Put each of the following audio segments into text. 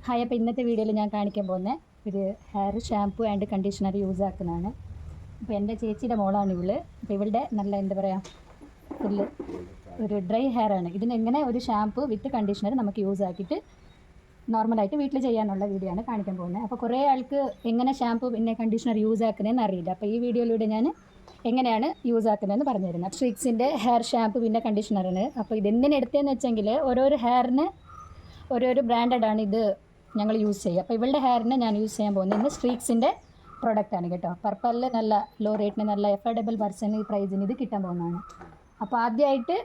Hi, അപ്പോൾ ഇന്നത്തെ വീഡിയോയിൽ ഞാൻ കാണിക്കാൻ പോകുന്ന ഒരു hair shampoo and conditioner use ആക്കുന്നതാണ്. അപ്പോൾ എൻ്റെ ചേച്ചിയുടെ മോളാണ് ഇവള്. അപ്പോൾ ഇവളുടെ നല്ല എന്താ പറയുക, ഫുള്ള് ഒരു ഡ്രൈ ഹെയർ ആണ്. ഇതിനെങ്ങനെ ഒരു ഷാമ്പു വിത്ത് കണ്ടീഷണർ നമുക്ക് യൂസ് ആക്കിയിട്ട് നോർമലായിട്ട് വീട്ടിൽ ചെയ്യാനുള്ള വീഡിയോ ആണ് കാണിക്കാൻ പോകുന്നത്. അപ്പോൾ കുറേ ആൾക്ക് എങ്ങനെ ഷാമ്പു പിന്നെ കണ്ടീഷണർ യൂസ് ആക്കുന്നതെന്ന് അറിയില്ല. അപ്പോൾ ഈ വീഡിയോയിലൂടെ ഞാൻ എങ്ങനെയാണ് യൂസ് ആക്കുന്നതെന്ന് പറഞ്ഞു തരുന്നത്. സ്ട്രിക്സിൻ്റെ ഹെയർ ഷാമ്പു പിന്നെ കണ്ടീഷണറിന്. അപ്പോൾ ഇതെന്തിനെ എടുത്തതെന്ന് വെച്ചെങ്കിൽ ഓരോരോ ഹെയറിന് ഓരോരോ ബ്രാൻഡാണ് ഇത് ഞങ്ങൾ യൂസ് ചെയ്യുക. അപ്പോൾ ഇവളുടെ ഹെയറിന് ഞാൻ യൂസ് ചെയ്യാൻ പോകുന്നത് സ്ട്രീക്സിൻ്റെ പ്രൊഡക്റ്റാണ് കേട്ടോ. പർപ്പലിൽ നല്ല ലോ റേറ്റിന് നല്ല എഫോർഡബിൾ ഈ പ്രൈസിന് ഇത് കിട്ടാൻ പോകുന്നതാണ്. അപ്പോൾ ആദ്യമായിട്ട്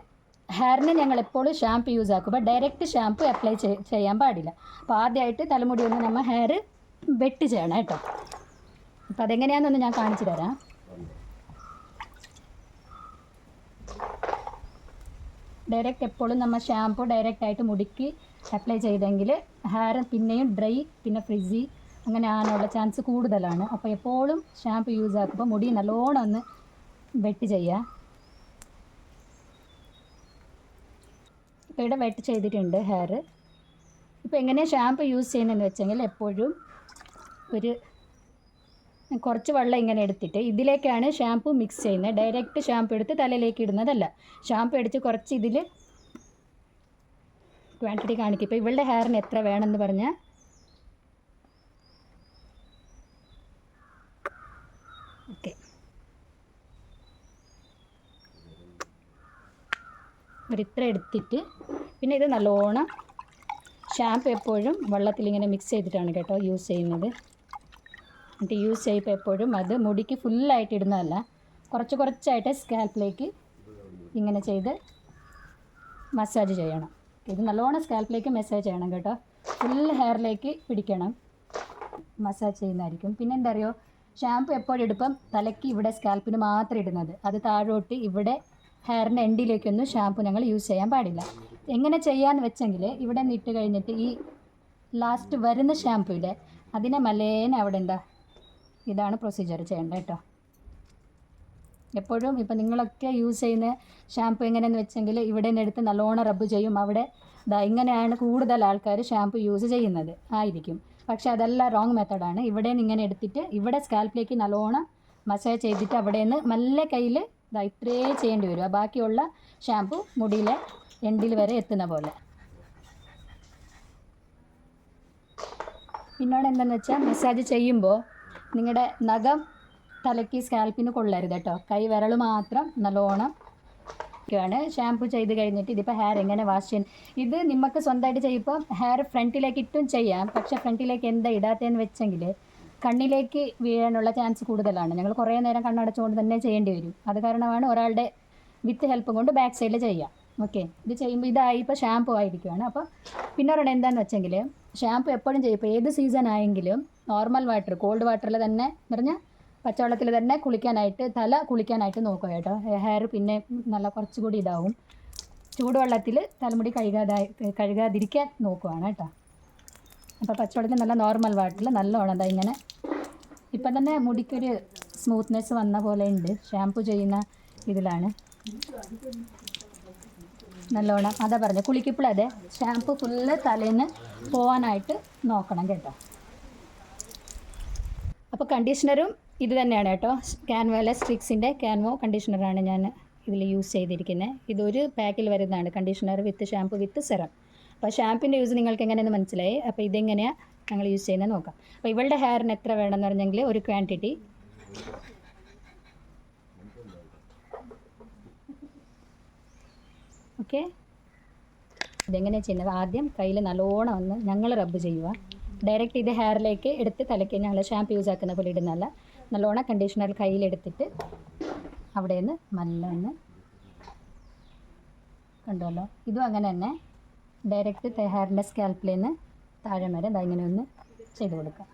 ഹെയറിന് ഞങ്ങൾ എപ്പോഴും ഷാമ്പു യൂസ് ആക്കുമ്പോൾ ഡയറക്റ്റ് ഷാമ്പു അപ്ലൈ ചെയ്യാൻ പാടില്ല. അപ്പോൾ ആദ്യമായിട്ട് തലമുടി ഒന്ന് നമ്മൾ ഹെയർ വെട്ട് ചെയ്യണം കേട്ടോ. അപ്പോൾ അതെങ്ങനെയാണെന്നൊന്ന് ഞാൻ കാണിച്ചു തരാം. ഡയറക്റ്റ് എപ്പോഴും നമ്മൾ ഷാമ്പു ഡയറക്റ്റായിട്ട് മുടിക്ക് അപ്ലൈ ചെയ്തെങ്കിൽ ഹെയർ പിന്നെയും ഡ്രൈ പിന്നെ ഫ്രിസി അങ്ങനെ ആകാനുള്ള ചാൻസ് കൂടുതലാണ്. അപ്പോൾ എപ്പോഴും ഷാമ്പു യൂസ് ആക്കുമ്പോൾ മുടി നല്ലോണം ഒന്ന് വെട്ട് ചെയ്യുക. ഇപ്പോൾ ഇവിടെ വെട്ട് ചെയ്തിട്ടുണ്ട് ഹെയർ. ഇപ്പോൾ എങ്ങനെയാണ് ഷാമ്പു യൂസ് ചെയ്യുന്നതെന്ന് വെച്ചെങ്കിൽ എപ്പോഴും ഒരു കുറച്ച് വെള്ളം ഇങ്ങനെ എടുത്തിട്ട് ഇതിലേക്കാണ് ഷാമ്പു മിക്സ് ചെയ്യുന്നത്. ഡയറക്റ്റ് ഷാമ്പു എടുത്ത് തലയിലേക്ക് ഇടുന്നതല്ല. ഷാമ്പു എടുത്ത് കുറച്ച് ഇതിൽ ക്വാണ്ടിറ്റി കാണിക്കും. ഇപ്പോൾ ഇവളുടെ ഹെയറിന് എത്ര വേണമെന്ന് പറഞ്ഞാൽ ഓക്കെ, ഒരിത്ര എടുത്തിട്ട് പിന്നെ ഇത് നല്ലോണം ഷാമ്പു എപ്പോഴും വെള്ളത്തിലിങ്ങനെ മിക്സ് ചെയ്തിട്ടാണ് കേട്ടോ യൂസ് ചെയ്യുന്നത്. എന്നിട്ട് യൂസ് ചെയ്യുമ്പോൾ എപ്പോഴും അത് മുടിക്ക് ഫുള്ളായിട്ട് ഇടുന്നതല്ല, കുറച്ച് കുറച്ചായിട്ട് സ്കാൽപ്പിലേക്ക് ഇങ്ങനെ ചെയ്ത് മസാജ് ചെയ്യണം. ഇത് നല്ലോണം സ്കാൽപ്പിലേക്ക് മസാജ് ചെയ്യണം കേട്ടോ. ഫുൾ ഹെയറിലേക്ക് പിടിക്കണം, മസാജ് ചെയ്യുന്നതായിരിക്കും. പിന്നെ എന്താ അറിയോ, ഷാമ്പു എപ്പോഴും എടുപ്പം തലയ്ക്ക് ഇവിടെ സ്കാൽപ്പിന് മാത്രം ഇടുന്നത്. അത് താഴോട്ട് ഇവിടെ ഹെയറിൻ്റെ എൻഡിലേക്കൊന്നും ഷാമ്പു ഞങ്ങൾ യൂസ് ചെയ്യാൻ പാടില്ല. എങ്ങനെ ചെയ്യാമെന്ന് വെച്ചെങ്കിൽ ഇവിടെ നിന്ന് ഇട്ട് കഴിഞ്ഞിട്ട് ഈ ലാസ്റ്റ് വരുന്ന ഷാമ്പു ഇല്ലേ, അതിനെ മലേനെ അവിടെ എന്താ ഇതാണ് പ്രൊസീജിയർ ചെയ്യേണ്ടത് കേട്ടോ. എപ്പോഴും ഇപ്പം നിങ്ങളൊക്കെ യൂസ് ചെയ്യുന്ന ഷാമ്പു എങ്ങനെയെന്ന് വെച്ചെങ്കിൽ ഇവിടെ നിന്ന് എടുത്ത് നല്ലോണം റബ്ബ് ചെയ്യും. അവിടെ ഇങ്ങനെയാണ് കൂടുതൽ ആൾക്കാർ ഷാമ്പു യൂസ് ചെയ്യുന്നത് ആയിരിക്കും. പക്ഷെ അതല്ല, റോങ് മെത്തഡാണ്. ഇവിടെ നിന്ന് ഇങ്ങനെ എടുത്തിട്ട് ഇവിടെ സ്കാൽപ്പിലേക്ക് നല്ലോണം മസാജ് ചെയ്തിട്ട് അവിടെ നിന്ന് നല്ല കയ്യിൽ ഇത്രേ ചെയ്യേണ്ടി വരും. ബാക്കിയുള്ള ഷാമ്പു മുടിയിലെ എൻഡിൽ വരെ എത്തുന്ന പോലെ. പിന്നോട് എന്താണെന്ന് വെച്ചാൽ മസാജ് ചെയ്യുമ്പോൾ നിങ്ങളുടെ നഖം തലയ്ക്ക് സ്കാൽപ്പിന് കൊള്ളരുത് കേട്ടോ. കൈ വിരൽ മാത്രം നല്ലോണം ഒക്കെയാണ് ഷാമ്പു ചെയ്ത് കഴിഞ്ഞിട്ട്. ഇതിപ്പോൾ ഹെയർ എങ്ങനെ വാഷ് ചെയ്യുന്നത്, ഇത് നിങ്ങൾക്ക് സ്വന്തമായിട്ട് ചെയ്യുമ്പോൾ ഹെയർ ഫ്രണ്ടിലേക്ക് ഇട്ടും ചെയ്യാം. പക്ഷേ ഫ്രണ്ടിലേക്ക് എന്താ ഇടാത്തതെന്ന് വെച്ചെങ്കിൽ കണ്ണിലേക്ക് വീഴാനുള്ള ചാൻസ് കൂടുതലാണ്. ഞങ്ങൾ കുറേ നേരം കണ്ണടച്ചുകൊണ്ട് തന്നെ ചെയ്യേണ്ടി വരും. അത് കാരണമാണ് ഒരാളുടെ വിത്ത് ഹെൽപ്പും കൊണ്ട് ബാക്ക് സൈഡിൽ ചെയ്യാം. ഓക്കെ, ഇത് ചെയ്യുമ്പോൾ ഇതായി ഇപ്പോൾ ഷാമ്പു ആയിരിക്കുകയാണ്. അപ്പോൾ പിന്നെ ഒരെണ്ണം എന്താണെന്ന് വെച്ചെങ്കിൽ ഷാമ്പു എപ്പോഴും ചെയ്യും. ഇപ്പോൾ ഏത് സീസൺ ആയെങ്കിലും നോർമൽ വാട്ടർ, കോൾഡ് വാട്ടറിൽ തന്നെ പറഞ്ഞാൽ പച്ചവെള്ളത്തിൽ തന്നെ തല കുളിക്കാനായിട്ട് നോക്കുക കേട്ടോ. ഹെയർ പിന്നെ നല്ല കുറച്ചുകൂടി ഇതാവും. ചൂടുവെള്ളത്തിൽ തലമുടി കഴുകാതിരിക്കാൻ നോക്കുകയാണ് കേട്ടോ. അപ്പോൾ പച്ചവെള്ളത്തിൽ നല്ല നോർമൽ വാട്ടറിൽ നല്ലോണം എന്താ ഇങ്ങനെ ഇപ്പം തന്നെ മുടിക്കൊരു സ്മൂത്ത്നെസ് വന്ന പോലെ ഉണ്ട്. ഷാമ്പു ചെയ്യുന്ന ഇതിലാണ് നല്ലോണം അതാ പറഞ്ഞത്. കുളിക്കപ്പോഴതെ ഷാമ്പു ഫുള്ള് തലേന്ന് പോകാനായിട്ട് നോക്കണം കേട്ടോ. അപ്പോൾ കണ്ടീഷണറും ഇത് തന്നെയാണ് കേട്ടോ. കാൻവോയിലെ സ്ട്രിക്സിൻ്റെ കാൻവോ കണ്ടീഷണറാണ് ഞാൻ ഇതിൽ യൂസ് ചെയ്തിരിക്കുന്നത്. ഇതൊരു പാക്കിൽ വരുന്നതാണ്, കണ്ടീഷണർ വിത്ത് ഷാമ്പു വിത്ത് സെറം. അപ്പോൾ ഷാമ്പിൻ്റെ യൂസ് നിങ്ങൾക്ക് എങ്ങനെയെന്ന് മനസ്സിലായി. അപ്പോൾ ഇതെങ്ങനെയാണ് ഞങ്ങൾ യൂസ് ചെയ്യുന്നത് നോക്കാം. അപ്പോൾ ഇവളുടെ ഹെയറിന് എത്ര വേണമെന്ന് പറഞ്ഞെങ്കിൽ ഒരു ക്വാണ്ടിറ്റി ഓക്കെ. ഇതെങ്ങനെയാണ് ചെയ്യുന്നത്, ആദ്യം കയ്യിൽ നല്ലോണം ഒന്ന് ഞങ്ങൾ റബ്ബ് ചെയ്യുക. ഡയറക്റ്റ് ഇത് ഹെയറിലേക്ക് എടുത്ത് തലയ്ക്ക് ഞങ്ങൾ ഷാമ്പു യൂസ് ആക്കുന്ന പോലെ ഇടുന്നതല്ല. നല്ലോണം കണ്ടീഷണർ കയ്യിലെടുത്തിട്ട് അവിടെ നിന്ന് നല്ല ഒന്ന് കണ്ടല്ലോ. ഇതും അങ്ങനെ തന്നെ ഡയറക്റ്റ് ഹെയറിൻ്റെ സ്കാൽപ്പിൽ നിന്ന് താഴെ വരെ ഇങ്ങനെ ഒന്ന് ചെയ്ത് കൊടുക്കുക.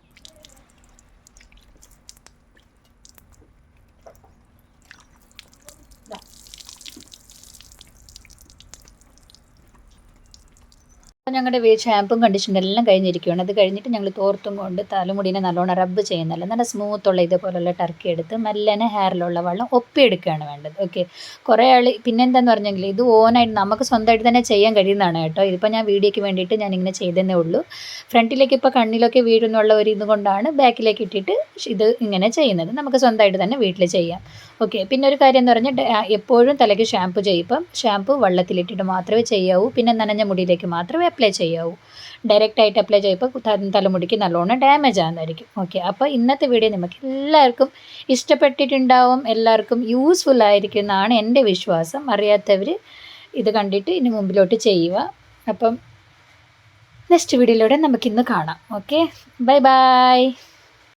ഞങ്ങളുടെ ഷാമ്പും കണ്ടീഷണറും എല്ലാം കഴിഞ്ഞിരിക്കുകയാണ്. അത് കഴിഞ്ഞിട്ട് ഞങ്ങൾ തോർത്തും കൊണ്ട് തലമുടിനെ നല്ലോണം റബ്ബ് ചെയ്യുന്നല്ല, നല്ല സ്മൂത്തുള്ള ഇതുപോലുള്ള ടർക്കി എടുത്ത് മെല്ലനെ ഹെയറിലുള്ള വെള്ളം ഒപ്പിയെടുക്കുകയാണ് വേണ്ടത്. ഓക്കെ, കുറേ പിന്നെന്താന്ന് പറഞ്ഞെങ്കിൽ ഇത് ഓനായിട്ട് നമുക്ക് സ്വന്തമായിട്ട് തന്നെ ചെയ്യാൻ കഴിയുന്നതാണ് കേട്ടോ. ഇതിപ്പോൾ ഞാൻ വീഡിയോയ്ക്ക് വേണ്ടിയിട്ട് ഞാനിങ്ങനെ ചെയ്തതേ ഉള്ളൂ. ഫ്രണ്ടിലേക്ക് ഇപ്പോൾ കണ്ണിലൊക്കെ വീഴുന്നുള്ള ഒരു ഇതുകൊണ്ടാണ് ബാക്കിലേക്ക് ഇട്ടിട്ട് ഇത് ഇങ്ങനെ ചെയ്യുന്നത്. നമുക്ക് സ്വന്തമായിട്ട് തന്നെ വീട്ടിൽ ചെയ്യാം. ഓക്കെ, പിന്നെ ഒരു കാര്യം എന്ന് പറഞ്ഞാൽ എപ്പോഴും തലയ്ക്ക് ഷാമ്പു ചെയ്യുമ്പം ഷാമ്പു വെള്ളത്തിലിട്ടിട്ട് മാത്രമേ ചെയ്യാവൂ. പിന്നെ നനഞ്ഞ മുടിയിലേക്ക് മാത്രമേ അപ്ലൈ ചെയ്യാവൂ. ഡയറക്റ്റായിട്ട് അപ്ലൈ ചെയ്യുമ്പോൾ തലമുടിക്ക് നല്ലോണം ഡാമേജ് ആകുന്നതായിരിക്കും. ഓക്കെ, അപ്പോൾ ഇന്നത്തെ വീഡിയോ നമുക്ക് എല്ലാവർക്കും ഇഷ്ടപ്പെട്ടിട്ടുണ്ടാവും, എല്ലാവർക്കും യൂസ്ഫുൾ ആയിരിക്കും എന്നാണ് എൻ്റെ വിശ്വാസം. അറിയാത്തവർ ഇത് കണ്ടിട്ട് ഇനി മുമ്പിലോട്ട് ചെയ്യുക. അപ്പം നെക്സ്റ്റ് വീഡിയോയിലൂടെ നമുക്കിന്ന് കാണാം. Okay, bye bye.